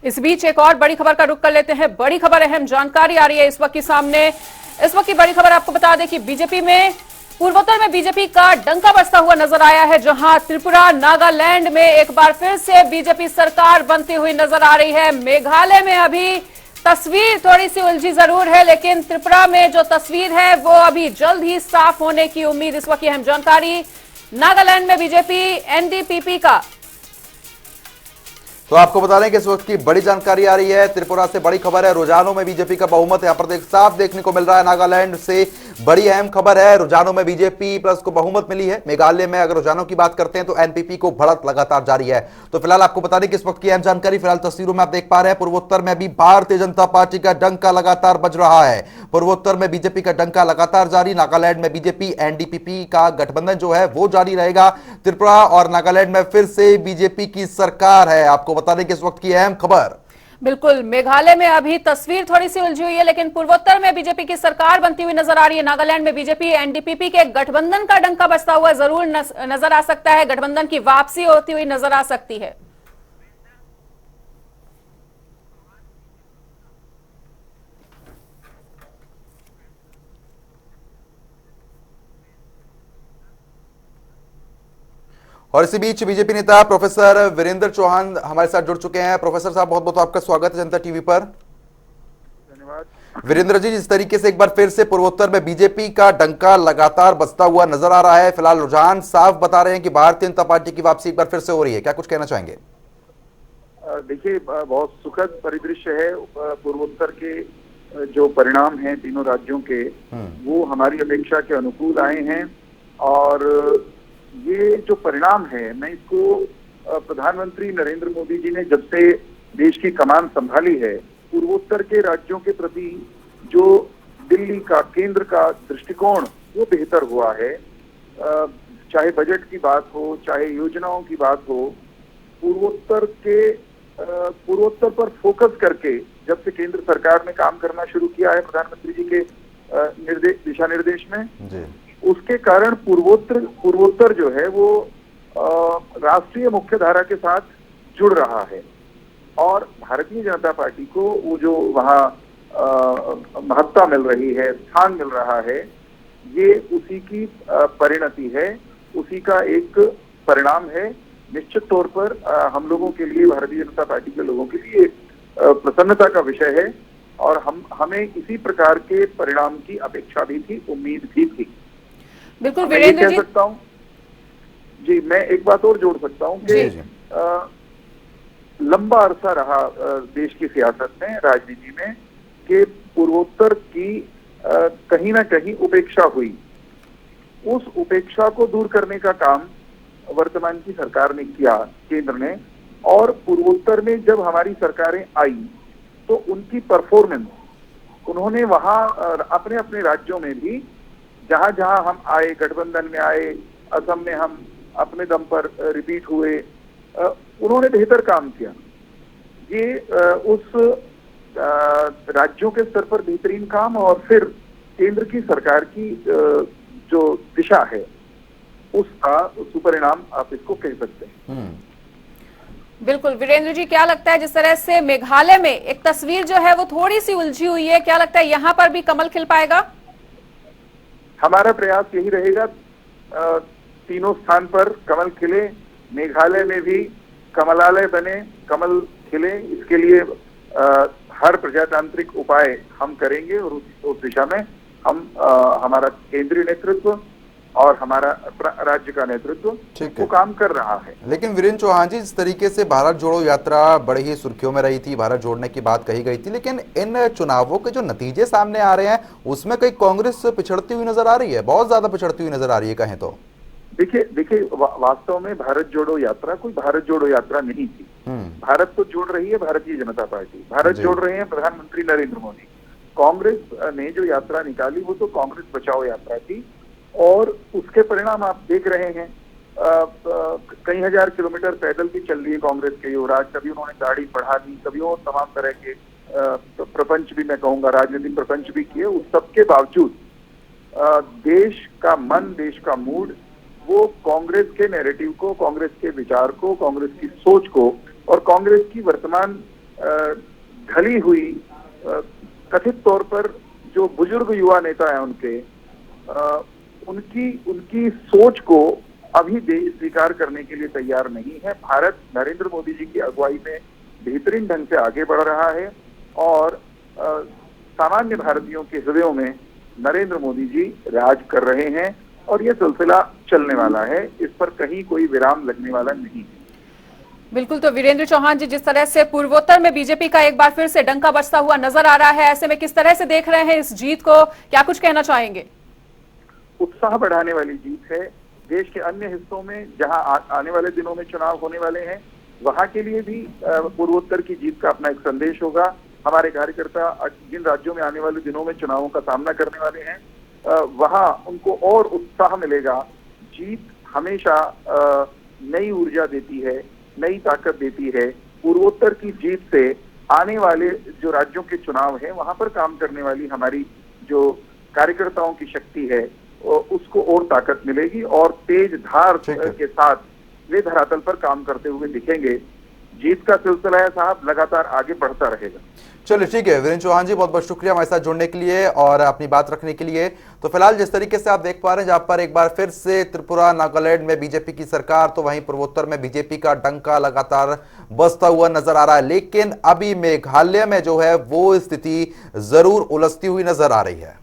इस बीच एक और बड़ी खबर का रुख कर लेते हैं। बड़ी खबर, अहम जानकारी आ रही है इस वक्त की सामने। इस वक्त की बड़ी खबर आपको बता दें कि बीजेपी में, पूर्वोत्तर में बीजेपी का डंका बजता हुआ नजर आया है, जहां त्रिपुरा, नागालैंड में एक बार फिर से बीजेपी सरकार बनती हुई नजर आ रही है। मेघालय में अभी तस्वीर थोड़ी सी उलझी जरूर है, लेकिन त्रिपुरा में जो तस्वीर है वो अभी जल्द ही साफ होने की उम्मीद। इस वक्त की अहम जानकारी, नागालैंड में बीजेपी एनडीपीपी का। तो आपको बता दें कि इस वक्त की बड़ी जानकारी आ रही है, त्रिपुरा से बड़ी खबर है। रुझानों में बीजेपी का बहुमत यहां पर साफ देखने को मिल रहा है। नागालैंड से बड़ी अहम खबर है, रुझानों में बीजेपी प्लस को बहुमत मिली है। मेघालय में अगर रुझानों की बात करते हैं तो एनपीपी को बढ़त लगातार जारी है। तो फिलहाल आपको बता दें कि इस वक्त की अहम जानकारी, फिलहाल तस्वीरों में आप देख पा रहे हैं, पूर्वोत्तर में भी भारतीय जनता पार्टी का डंका लगातार बज रहा है। पूर्वोत्तर में बीजेपी का डंका लगातार जारी। नागालैंड में बीजेपी एनडीपीपी का गठबंधन जो है वो जारी रहेगा। त्रिपुरा और नागालैंड में फिर से बीजेपी की सरकार है। आपको बता दें कि इस वक्त की अहम खबर, बिल्कुल, मेघालय में अभी तस्वीर थोड़ी सी उलझी हुई है, लेकिन पूर्वोत्तर में बीजेपी की सरकार बनती हुई नजर आ रही है। नागालैंड में बीजेपी एनडीपीपी के गठबंधन का डंका बजता हुआ जरूर नजर आ सकता है। गठबंधन की वापसी होती हुई नजर आ सकती है। और इसी बीच बीजेपी नेता प्रोफेसर वीरेंद्र चौहान हमारे साथ जुड़ चुके हैं। प्रोफेसर साहब, बहुत बहुत आपका स्वागत है जनता टीवी पर। धन्यवाद। वीरेंद्र जी, जिस तरीके से एक बार फिर से पूर्वोत्तर में बीजेपी का डंका लगातार बजता हुआ नजर आ रहा है, फिलहाल रुझान साफ बता रहे हैं कि भारतीय जनता पार्टी की वापसी एक बार फिर से हो रही है, क्या कुछ कहना चाहेंगे? देखिए, बहुत सुखद परिदृश्य है। पूर्वोत्तर के जो परिणाम हैं तीनों राज्यों के, वो हमारी अपेक्षा के अनुकूल आए हैं। और ये जो परिणाम है, मैं इसको प्रधानमंत्री नरेंद्र मोदी जी ने जब से देश की कमान संभाली है, पूर्वोत्तर के राज्यों के प्रति जो दिल्ली का, केंद्र का दृष्टिकोण वो बेहतर हुआ है। चाहे बजट की बात हो, चाहे योजनाओं की बात हो, पूर्वोत्तर पर फोकस करके जब से केंद्र सरकार ने काम करना शुरू किया है प्रधानमंत्री जी के दिशा निर्देश में जी, उसके कारण पूर्वोत्तर जो है वो राष्ट्रीय मुख्यधारा के साथ जुड़ रहा है। और भारतीय जनता पार्टी को वो जो वहाँ महत्ता मिल रही है, स्थान मिल रहा है, ये उसी की परिणति है, उसी का एक परिणाम है। निश्चित तौर पर हम लोगों के लिए, भारतीय जनता पार्टी के लोगों के लिए प्रसन्नता का विषय है। और हमें इसी प्रकार के परिणाम की अपेक्षा भी थी, उम्मीद भी थी। बिल्कुल मैं ये कह सकता हूँ जी, मैं एक बात और जोड़ सकता हूँ कि लंबा अरसा रहा देश की सियासत में, राजनीति में, कि पूर्वोत्तर की कहीं ना कहीं उपेक्षा हुई। उस उपेक्षा को दूर करने का काम वर्तमान की सरकार ने किया, केंद्र ने। और पूर्वोत्तर में जब हमारी सरकारें आई तो उनकी परफॉर्मेंस, उन्होंने वहां अपने अपने राज्यों में भी जहां जहां हम आए, गठबंधन में आए, असम में हम अपने दम पर रिपीट हुए, उन्होंने बेहतर काम किया। ये उस राज्यों के स्तर पर बेहतरीन काम और फिर केंद्र की सरकार की जो दिशा है उसका सुपरिणाम आप इसको कह सकते हैं। बिल्कुल वीरेंद्र जी, क्या लगता है जिस तरह से मेघालय में एक तस्वीर जो है वो थोड़ी सी उलझी हुई है, क्या लगता है यहाँ पर भी कमल खिल पाएगा? हमारा प्रयास यही रहेगा, तीनों स्थान पर कमल खिले। मेघालय में भी कमलालय बने, कमल खिले, इसके लिए हर प्रजातांत्रिक उपाय हम करेंगे। और उस दिशा में हम हमारा केंद्रीय नेतृत्व और हमारा राज्य का नेतृत्व वो काम कर रहा है। लेकिन वीरेंद्र चौहान जी, जिस तरीके से भारत जोड़ो यात्रा बड़ी ही सुर्खियों में रही थी, भारत जोड़ने की बात कही गई थी, लेकिन इन चुनावों के जो नतीजे सामने आ रहे हैं उसमें कई कांग्रेस पिछड़ती हुई नजर आ रही है, बहुत ज्यादा पिछड़ती हुई नजर आ रही है कहें तो। देखिए, वास्तव में भारत जोड़ो यात्रा कोई भारत जोड़ो यात्रा नहीं थी। भारत को जोड़ रही है भारतीय जनता पार्टी, भारत जोड़ रहे हैं प्रधानमंत्री नरेंद्र मोदी। कांग्रेस ने जो यात्रा निकाली वो तो कांग्रेस बचाओ यात्रा थी। और उसके परिणाम आप देख रहे हैं। कई हजार किलोमीटर पैदल भी चल रही है कांग्रेस के युवराज। कभी उन्होंने दाढ़ी बढ़ा दी, कभी और तमाम तरह के प्रपंच भी, मैं कहूंगा राजनीतिक प्रपंच भी किए। उस सबके बावजूद देश का मन, देश का मूड वो कांग्रेस के नैरेटिव को, कांग्रेस के विचार को, कांग्रेस की सोच को और कांग्रेस की वर्तमान ढली हुई कथित तौर पर जो बुजुर्ग युवा नेता हैं उनकी सोच को अभी देश स्वीकार करने के लिए तैयार नहीं है। भारत नरेंद्र मोदी जी की अगुवाई में बेहतरीन ढंग से आगे बढ़ रहा है और सामान्य भारतीयों के हृदयों में नरेंद्र मोदी जी राज कर रहे हैं और ये सिलसिला चलने वाला है, इस पर कहीं कोई विराम लगने वाला नहीं है। बिल्कुल, तो वीरेंद्र चौहान जी, जिस तरह से पूर्वोत्तर में बीजेपी का एक बार फिर से डंका बजता हुआ नजर आ रहा है, ऐसे में किस तरह से देख रहे हैं इस जीत को, क्या कुछ कहना चाहेंगे? उत्साह बढ़ाने वाली जीत है। देश के अन्य हिस्सों में जहां आने वाले दिनों में चुनाव होने वाले हैं, वहां के लिए भी पूर्वोत्तर की जीत का अपना एक संदेश होगा। हमारे कार्यकर्ता जिन राज्यों में आने वाले दिनों में चुनावों का सामना करने वाले हैं, वहां उनको और उत्साह मिलेगा। जीत हमेशा नई ऊर्जा देती है, नई ताकत देती है। पूर्वोत्तर की जीत से आने वाले जो राज्यों के चुनाव हैं, वहां पर काम करने वाली हमारी जो कार्यकर्ताओं की शक्ति है उसको और ताकत मिलेगी और तेज धार के साथ वे धरातल पर काम करते हुए दिखेंगे। जीत का सिलसिला है साहब, लगातार आगे बढ़ता रहेगा। चलिए ठीक है वीरेंद्र चौहान जी, बहुत बहुत शुक्रिया हमारे साथ जुड़ने के लिए और अपनी बात रखने के लिए। तो फिलहाल जिस तरीके से आप देख पा रहे हैं, जहां पर एक बार फिर से त्रिपुरा नागालैंड में बीजेपी की सरकार, तो वहीं पूर्वोत्तर में बीजेपी का डंका लगातार बजता हुआ नजर आ रहा है। लेकिन अभी मेघालय में जो है वो स्थिति जरूर उलझती हुई नजर आ रही है।